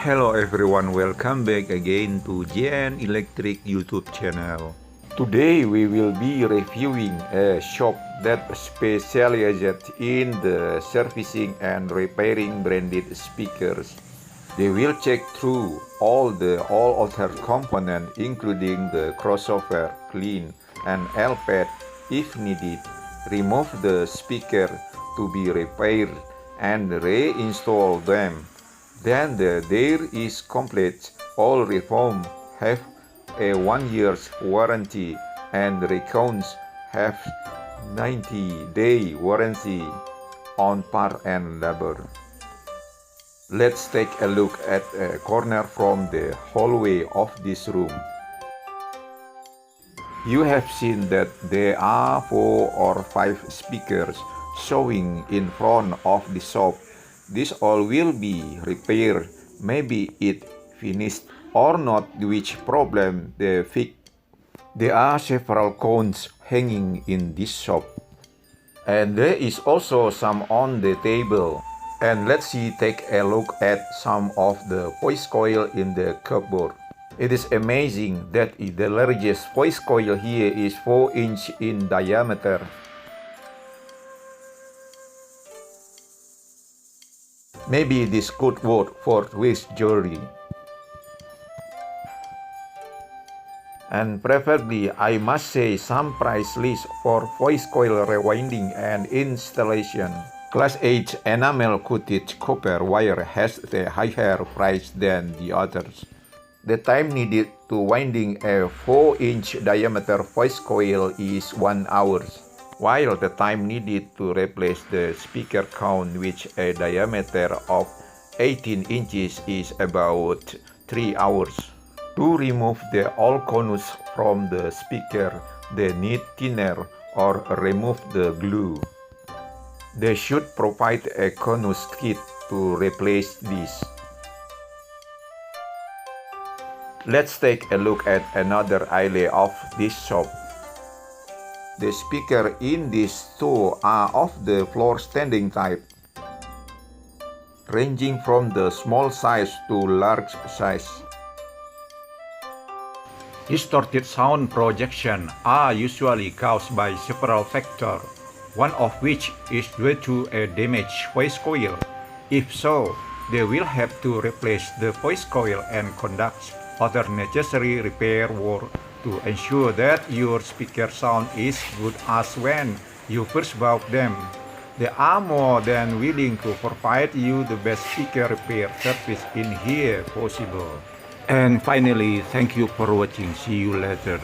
Hello everyone, welcome back again to JN Electric YouTube channel. Today we will be reviewing a shop that specializes in the servicing and repairing branded speakers. They will check through all other components including the crossover, clean and L-pad if needed, remove the speaker to be repaired and reinstall them. Then the there is complete. All refoam have a 1 year's warranty and recounts have 90-day warranty on part and labor. Let's take a look at a corner from the hallway of this room. You have seen that there are 4 or 5 speakers showing in front of the shop. This all will be repaired, maybe it finished or not, which problem they fix. There are several cones hanging in this shop. And there is also some on the table. And let's take a look at some of the voice coil in the cupboard. It is amazing that the largest voice coil here is 4 inches in diameter. Maybe this could work for wrist jewelry. And preferably, I must say, some price list for voice coil rewinding and installation. Class 8 enamel coated copper wire has a higher price than the others. The time needed to winding a 4-inch diameter voice coil is 1 hour, while the time needed to replace the speaker crown with a diameter of 18 inches is about 3 hours. To remove the old conus from the speaker, they need thinner or remove the glue. They should provide a conus kit to replace this. Let's take a look at another aisle of this shop. The speakers in this store are of the floor standing type, ranging from the small size to large size. Distorted sound projection are usually caused by several factors, one of which is due to a damaged voice coil. If so, they will have to replace the voice coil and conduct other necessary repair work to ensure that your speaker sound is good as when you first bought them. They are more than willing to provide you the best speaker repair service in here possible. And finally, thank you for watching. See you later.